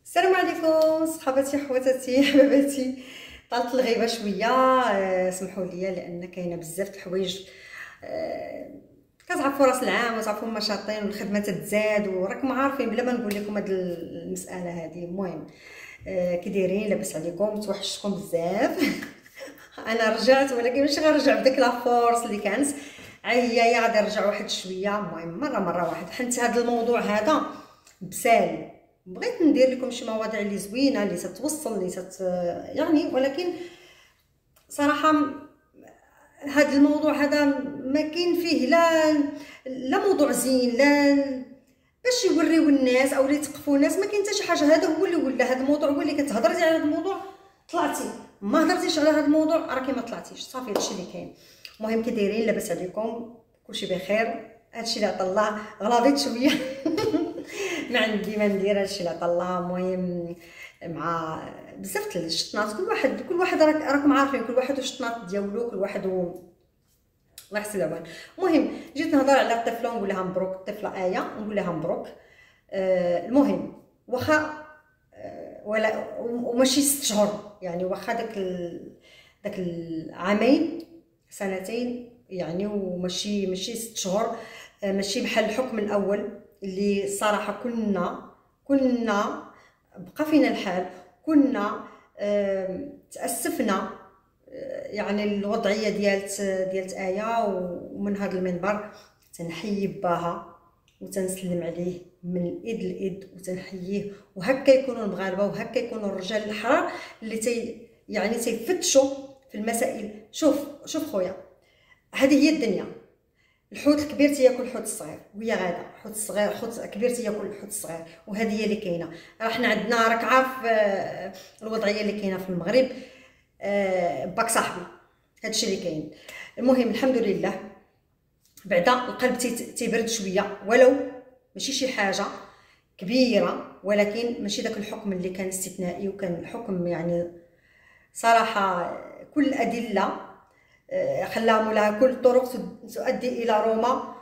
السلام عليكم صحباتي خواتاتي حباباتي. طالت الغيبه شويه، سمحوا لي لان كاينه بزاف د الحوايج. كتعرفوا راس العام وتعرفوا النشاطين والخدمه تتزاد وراكم عارفين بلا ما نقول لكم هاد المساله هذه. المهم كي دايرين؟ لاباس عليكم؟ توحشتكم بزاف. انا رجعت ولكن ماشي غنرجع بداك لا فورس اللي كانت عيايا، غادي نرجع واحد شويه. المهم مره واحد، حيت هذا الموضوع هذا بسال بغيت ندير لكم شي مواضيع اللي زوينه اللي تتوصل اللي يعني، ولكن صراحه هذا الموضوع هذا ما كاين فيه لا موضوع زين، لا باش يوريو الناس او اللي يثقفوا الناس، ما كاين حتى شي حاجه. هذا هو اللي ولا هذا الموضوع هو اللي كتهضري على هذا الموضوع طلعتي، ما هضرتيش على هذا الموضوع راكي ما طلعتيش، صافي هادشي اللي كاين. المهم كي دايرين؟ لاباس عليكم؟ كلشي بخير؟ هادشي اللي عطا الله. غلاضيت شويه ما عندي ما ندير، هادشي اللي عطا الله. المهم مع بزاف الشطنات، كل واحد راكم عارفين كل واحد والشطنات ديالو، كل واحد الله يحسن العوان. المهم جيت نهضر على الطفله ونقول لها مبروك، الطفله ايه نقول لها مبروك. المهم واخا ولا وماشي 6 شهور يعني، واخا داك العامين سنتين يعني، وماشي 6 شهور. ماشي بحال الحكم الاول اللي الصراحه كنا بقى فينا الحال، كنا تاسفنا يعني الوضعيه ديالت ايه. ومن هذا المنبر تنحيي باها وتنسلم عليه من الايد للايد وتنحييه. وهكا يكونوا المغاربه وهكا يكونوا الرجال الحرار اللي يعني تيفتشوا في المسائل. شوف خويا، هذه هي الدنيا. الحوت الكبير تياكل الحوت الصغير، وهي غاده حوت الصغير حوت الكبير تياكل الحوت الصغير، وهذه هي اللي كاينه. حنا عندنا راك عارف الوضعيه اللي كاينه في المغرب. باك صاحبي هادشي اللي كاين. المهم الحمد لله بعدا القلب تيبرد شويه، ولو ماشي شي حاجه كبيره، ولكن ماشي داك الحكم اللي كان استثنائي، وكان الحكم يعني صراحه كل الادله خلاها مولاها كل الطرق تؤدي الى روما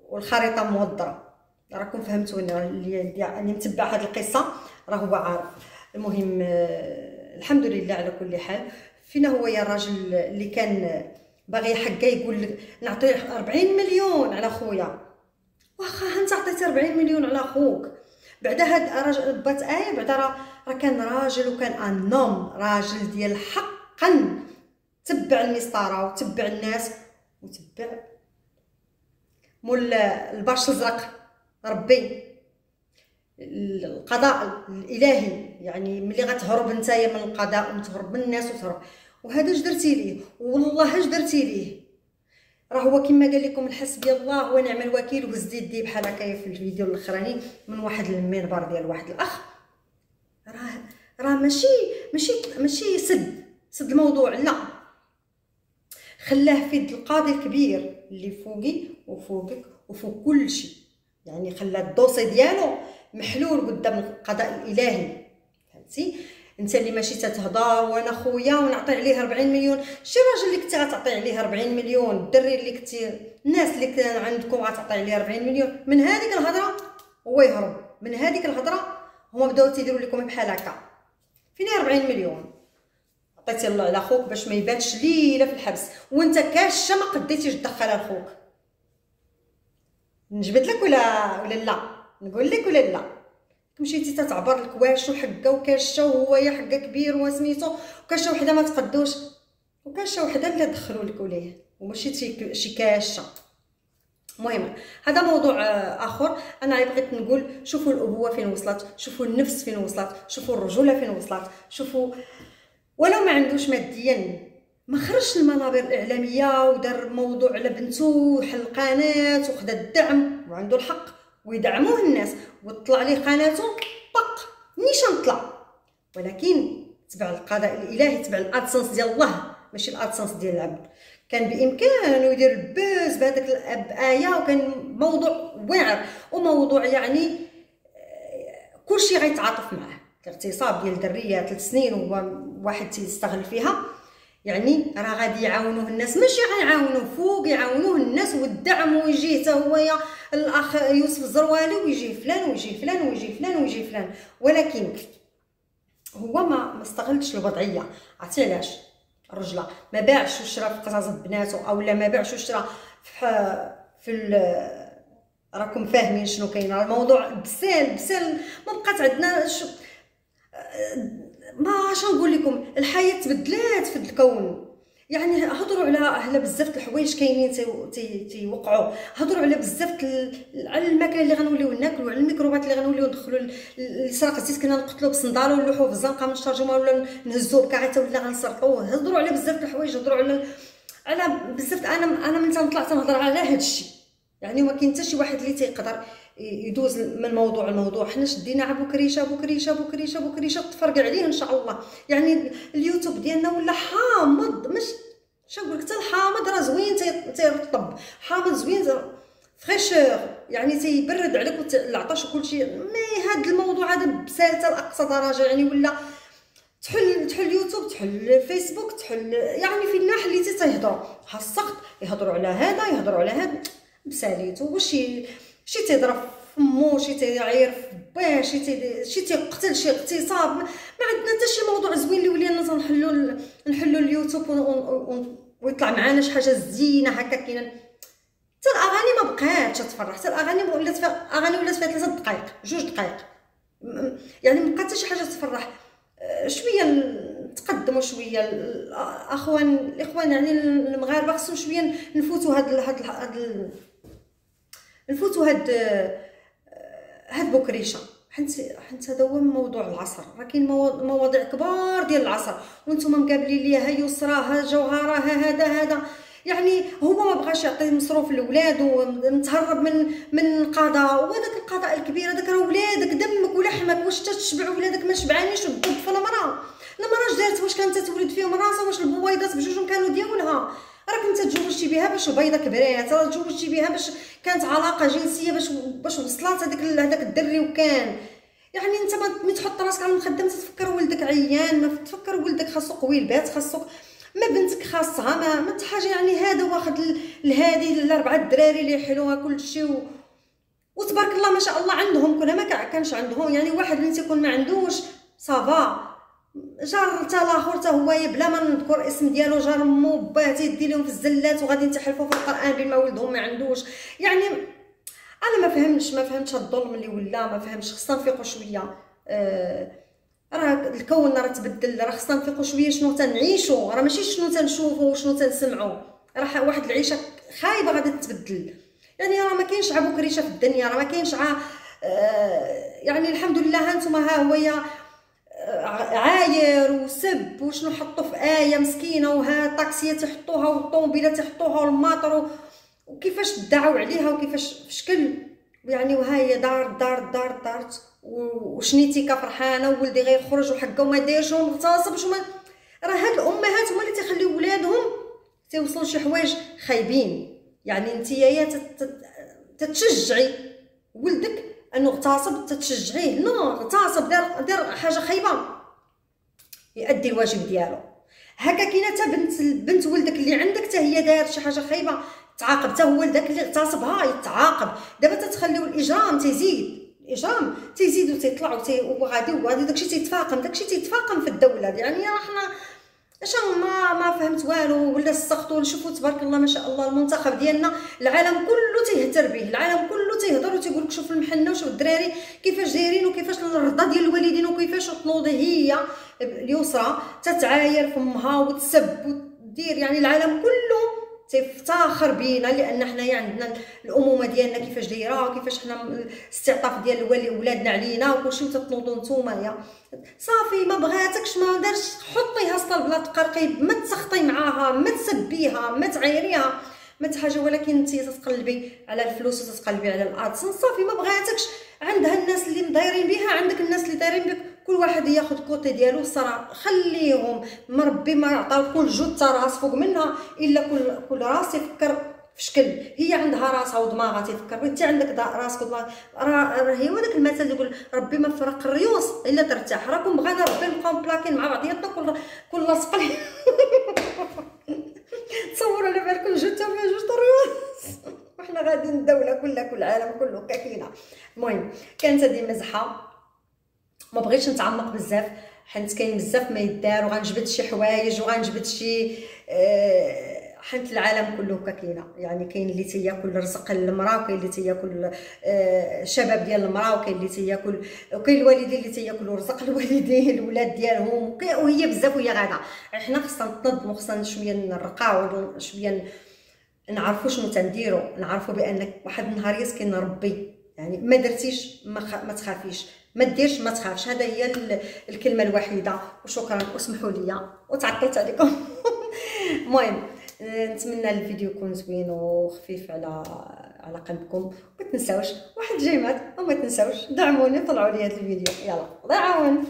والخريطه موضره. راكم فهمتوني، اللي متبع هذه القصه راه هو عارف. المهم الحمد لله على كل حال. فينا هو يا الراجل اللي كان باغي حقا يقول لك نعطيه 40 مليون على خويا؟ واخا انت عطيتي 40 مليون على خوك، بعدا هاد راجل بات ايه، بعدا راه كان راجل وكان انوم راجل ديال حقا، تبع المسطره وتبع الناس وتبع مول الباش الازرق. ربي القضاء الالهي يعني، ملي غتهرب نتايا من القضاء وتهرب من الناس وتهرب، وهذا اش درتي ليه؟ والله اش درتي ليه؟ راه هو كما قال لكم حسبي الله ونعم الوكيل. وهز يدي بحال هكايا في الفيديو الاخراني من واحد المنبر ديال واحد الاخ. راه ماشي سد الموضوع، لا، خلاه في يد القاضي الكبير اللي فوقي وفوقك وفوق كل شيء، يعني خلى الدوسي ديالو محلول قدام القضاء الالهي. فهمتي؟ انت اللي ماشي تتهضر وانا خويا ونعطي عليه 40 مليون. شي راجل اللي كنتي غتعطي عليه 40 مليون، الدري اللي كنتي، الناس اللي كان عندكم غتعطي عليه 40 مليون، من هذيك الهضره هو يهرب، من هذيك الهضره هما بداو تيديروا لكم بحال هكا. فين 40 مليون عطيتي الله على خوك باش ما يبانش ليله في الحبس، وانت كاشه ما قديتيش تدخلها لخوك؟ نجبد لك ولا لا؟ نقول لك ولا لا؟ مشيتي تتعبر لك واشو حقه وكاشه، وهو يا حقه كبير وسميتو، وكاشه وحده ما تقدوش، وكاشه وحده اللي دخلوا لك وليه، وماشي شي كاشه. المهم هذا موضوع اخر. انا بغيت نقول شوفوا الابوه فين وصلت، شوفوا النفس فين وصلت، شوفوا الرجوله فين وصلت، شوفوا ولو ما عندوش ماديا ما خرجش المنابر الاعلاميه ودار موضوع على بنته وحل قناه وخدا الدعم، وعنده الحق ويدعموه الناس وطلع ليه قناته طق نيشان طلع، ولكن تبع القضاء الالهي، تبع الادسنس ديال الله ماشي الادسنس ديال العبد. كان بامكانه يدير البوز بهذاك الايه، وكان موضوع واعر وموضوع يعني كلشي غيتعاطف معاه. الاغتصاب ديال الدريه 3 سنين وهو واحد تيستغل فيها، يعني راه غادي يعاونوه الناس، ماشي غيعاونوه فوق، يعاونوه الناس والدعم، ويجي حتى هو الاخ يوسف الزروالي، ويجي فلان ويجي فلان ويجي فلان ويجي فلان. ولكن هو ما استغلتش الوضعيه. عرفتي علاش؟ الرجله ما باعش وشرا في قصاصه بناته، اولا ما باعش وشرا في راكم فاهمين شنو كاين. الموضوع بسال ما بقات عندنا ما اش نقول لكم، الحياه تبدلات في الكون. يعني هضروا على بزاف د الحوايج كاينين تيوقعوا، هضروا على بزاف على الماكله اللي غنوليو ناكلوا، على الميكروبات اللي غنوليو ندخلوا اللي سرق الزيت كنا نقتلوا بصندالو ونلوحوا في الزنقه من الشارجومه ولا نهزوه بكاعته ولا غنسرقوه. هضروا على بزاف د الحوايج، هضروا على بزاف. انا من تنطلع تنهضر على هذا الشيء. يعني ما كاين حتى شي واحد اللي تيقدر يدوز من موضوع لموضوع. حنا شدينا ابو كريشه تفرقع عليه ان شاء الله. يعني اليوتيوب ديالنا ولا حامض، مش نقول لك حتى الحامض راه زوين تيرطب، حامض زوين فريشور، يعني تيبرد عليك العطش وكلشي. مي هذا الموضوع هذا بسالته لاقصى درجه. يعني ولا تحل اليوتيوب، تحل فيسبوك، تحل يعني في الناحيه اللي تيهضروا ها السقط، يهضروا على هذا يهضروا على هذا بساليتو. واش شي تيضرب فمو، شي تيعير في باه، شي تيقتل، شي اغتصاب. ما عندنا حتى شي موضوع زوين اللي ولينا نحلو اليوتيوب ويطلع معانا شي حاجه زينه هكا. كاينه حتى الاغاني ما بقاتش تفرح، حتى الاغاني ولات فيها 3 دقائق 2 دقائق، يعني ما بقات حتى شي حاجه تفرح. شويه نتقدموا شويه الاخوان يعني المغاربه خصهم شويه نفوتوا هاد بوكريشه. حنت هذا هو موضوع العصر. راه كاين مواضيع كبار ديال العصر وانتم مقابلين ليا. ها يسرى، ها جوهره، ها هذا. يعني هو ما بغاش يعطي مصروف للولاد ومتهرب من القضاء، وهذاك القضاء الكبير هذاك راه ولادك دمك ولحمك. واش تشبع ولادك؟ ما شبعانيش. وتضب في المراه جات واش كانت تولد فيهم راسها؟ واش البويضات بجوجهم كانوا ديالها؟ راك انت تزوجتي بها باش البيضه كبرات، راه تزوجتي بها باش كانت علاقه جنسيه باش وصلات هذاك الدري. وكان يعني انت ما تحط راسك على المخدم تفكر ولدك عيان، ما تفكر ولدك خاصو قوي البات، خاصك ما بنتك خاصها ما حاجه. يعني هذا واخد الهادي الاربعه الدراري اللي يحلوها كلشي وتبارك الله ما شاء الله عندهم. كنا ما كانش عندهم. يعني واحد اللي تيكون ما عندوش صافا، جار حتى الاخر حتى هو بلا ما نذكر اسم ديالو، جار مو باه تيدي لهم في الزلات وغادي تحلفوا في القران بما ولدهم ما عندوش. يعني انا ما فهمتش الظلم اللي ولا، ما فهمتش. خصنا نفيقوا شويه. راه الكون راه تبدل، راه خصنا نفيقوا شويه. شنو تنعيشوا راه ماشي شنو تنشوفوا وشنو تنسمعوا. راه واحد العيشه خايبه غادي تتبدل. يعني راه ما كاينش عا بكريشه في الدنيا، راه ما كاينش عا يعني الحمد لله. ها نتوما ها هو عاير وسب وشنو حطوا في ايه مسكينه، وها الطاكسيات يحطوها والطوموبيلات يحطوها والماطر وكيفاش دعوا عليها وكيفاش في شكل. يعني وها هي دارت وشنيتيكا فرحانه وولدي غيخرج وحقه وما دايرش ومغتصب وما. راه هاد الامهات هما اللي تيخليو ولادهم تيوصلوا شي حوايج خايبين. يعني نتيا تتشجعي ولدك انه اغتصب، تتشجعيه نو اغتصب دار حاجه خايبه، يؤدي الواجب ديالو. هكا كاينه حتى بنت ولدك اللي عندك حتى هي دايره شي حاجه خايبه تعاقب، حتى هو داك اللي اغتصبها يتعاقب. دابا تتخليو الاجرام تيزيد وتيطلع وغادي داكشي تيتفاقم في الدوله. يعني حنا اش ما فهمت والو. ولا السخط نشوفوا تبارك الله ما شاء الله المنتخب ديالنا العالم كله تيهتر به، العالم كله تيهضر وتيقول لك شوف المحنه وشوف الدراري كيفاش دايرين وكيفاش الرضا ديال الوالدين وكيفاش تنوضي هي اليسرى تتعاير فمها وتسب وتدير. يعني العالم كله تيفتخر بينا لان حنايا عندنا الامومه ديالنا كيفاش دايره وكيفاش حنا الاستعطاف ديال ولادنا علينا وكلشي. وتتنوضوا نتوما صافي ما بغاتكش ما دارش حطيها سطل بلا تقرقيب، ما تسخطي معاها، ما تسبيها، ما تعايريها، ما حاجه. ولكن انت تتقلبي على الفلوس وتتقلبي على الادسن صافي ما بغاتكش. عندها الناس اللي مدايرين بها، عندك الناس اللي دايرين بك. كل واحد ياخذ كوتي ديالو. الصراحه خليهم، مربي ما يعطاو كل جوج تا راس فوق منها، الا كل راس يفكر في شكل. هي عندها راسها ودماغها تيفكر، انت عندك راسك ودماغك. راه هي وداك المثل اللي يقول ربي ما فرق الريوس الا ترتاح. راكم بغينا ربي نبقاو مبلاكين مع بعضياتنا كل لاصق تصوروا على بالكم جوج الريوس وحنا غاديين الدوله كلها كل العالم كله كاكينه. المهم كانت هذه مزحه ما بغيتش نتعمق بزاف حيت كاين بزاف ما يدار، وغنجبد شي حوايج وغنجبد شي حيت العالم كله هكا كاينه، يعني كاين اللي تياكل رزق المراه، وكاين اللي تياكل شباب ديال المراه، وكاين اللي تياكل، وكاين الوالدين اللي تياكلوا رزق الوالدين الولاد ديالهم، وهي بزاف وهي غاده. حنا خصنا نتنظموا، خصنا شويه نرقاو، شويه نعرفوا شنو تنديروا، نعرفوا بان واحد النهار يسكن ربي، يعني ما درتيش ما تخافيش، ما ديرش ما تخافش. هذا هي الكلمه الوحيده. وشكرا واسمحوا لي وتعطلت عليكم. المهم نتمنى الفيديو يكون زوين وخفيف على قلبكم. ما تنساوش واحد جيمات، وما تنساوش دعموني، طلعوا لي هذا الفيديو، يلا الله يعاون.